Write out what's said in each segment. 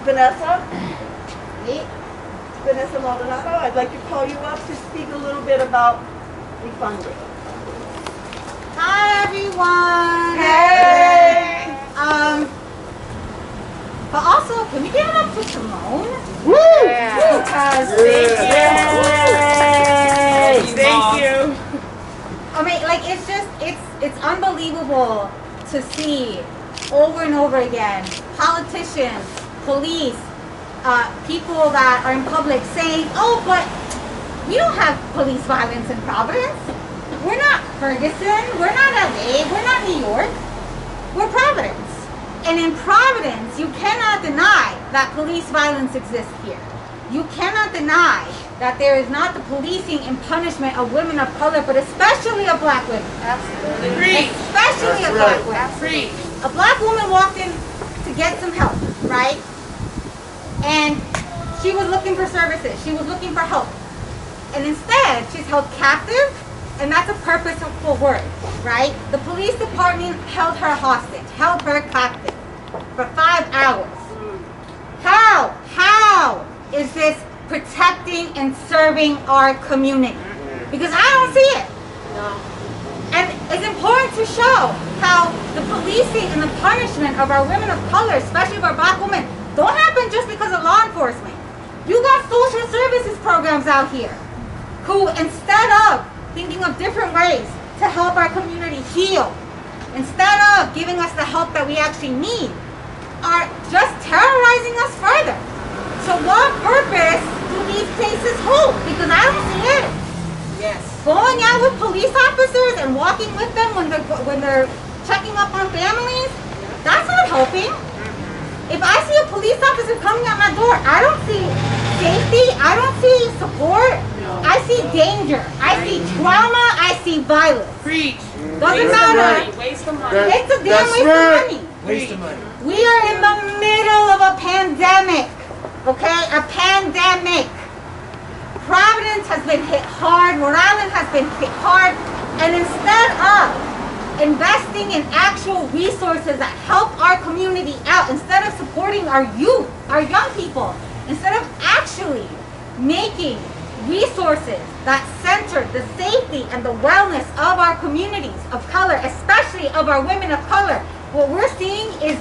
Vanessa. Vanessa Maldonado. I'd like to call you up to speak a little bit about defunding. Hi everyone. Hey. But also, can we give it up to Simone? Woo! Yeah. Because thank you. I mean, like, it's unbelievable to see over and over again politicians, police, people that are in public saying, "Oh, but we don't have police violence in Providence. We're not Ferguson. We're not LA. We're not New York. We're Providence." And in Providence, you cannot deny that police violence exists here. You cannot deny that there is not the policing and punishment of women of color, but especially of black women. Absolutely. Especially of black women. A black woman walked in to get some help, right? And she was looking for services. She was looking for help. And instead, she's held captive, and that's a purposeful word, right? The police department held her hostage, held her captive for 5 hours. How is this protecting and serving our community? Because I don't see it. No. And it's important to show how the policing and the punishment of our women of color, especially of our black women, don't happen just because of law enforcement. You got social services programs out here who, instead of thinking of different ways to help our community heal, instead of giving us the help that we actually need, are just terrorizing us further. So what purpose do these places hold? Because I don't see it. Yes. Going out with police officers and walking with them when they're checking up on families, that's not helping. If I see a police officer coming at my door, I don't see safety, I don't see support, I see danger, I see trauma, I see violence. Preach. Doesn't matter. Waste of money. It's a damn waste of money. Waste of money. We are in the middle of a pandemic, okay? A pandemic. Providence has been hit hard, Rhode Island has been hit hard, and instead of investing in actual resources that help our community out, instead of supporting our youth, our young people, instead of actually making resources that center the safety and the wellness of our communities of color, especially of our women of color, what we're seeing is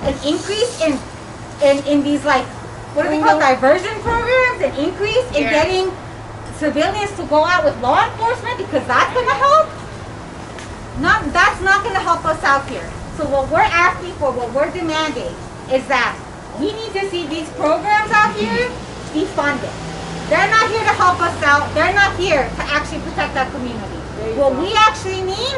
an increase in these, like, what do we call diversion programs, an increase in getting civilians to go out with law enforcement because that's going to help. That's not going to help us out here. So what we're asking for, what we're demanding, is that we need to see these programs out here be funded. They're not here to help us out. They're not here to actually protect our community. What we actually need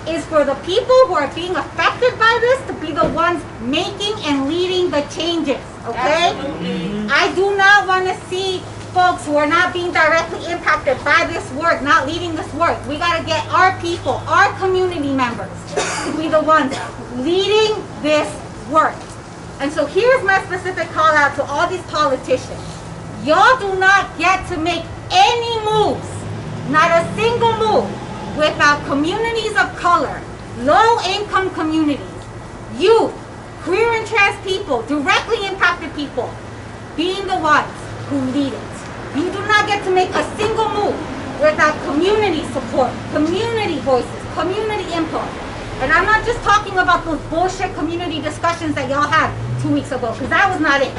is for the people who are being affected by this to be the ones making and leading the changes, okay? Absolutely. I do not want to see folks who are not being directly impacted by this work, not leading this work. We got to get our people, our community members, to be the ones leading this work. And so here's my specific call out to all these politicians. Y'all do not get to make any moves, not a single move, without communities of color, low-income communities, youth, queer and trans people, directly impacted people, being the ones who lead it. You do not get to make a single move without community support, community voices, community input. And I'm not just talking about those bullshit community discussions that y'all had 2 weeks ago, because that was not it.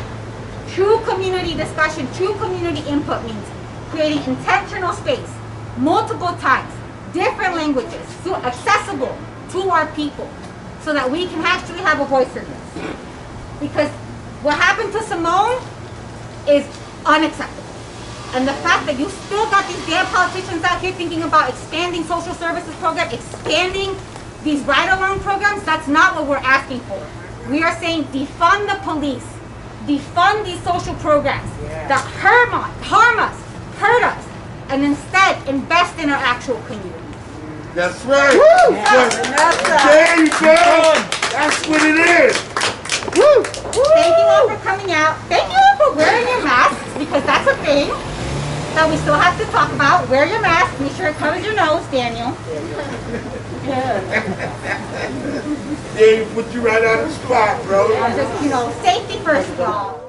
True community discussion, true community input means creating intentional space, multiple times, different languages, so accessible to our people, so that we can actually have a voice in this. Because what happened to Simone is unacceptable. And the fact that you still got these damn politicians out here thinking about expanding social services programs, expanding these ride-along programs, that's not what we're asking for. We are saying defund the police, defund these social programs that harm us, hurt us, and instead invest in our actual community. That's right. Woo! There you go. That's what it is. Woo! Thank you all for coming out. Thank you all for wearing your masks, because that's a thing that we still have to talk about. Wear your mask. Make sure it covers your nose, Daniel. They put you right on the spot, bro. Just, safety first, y'all.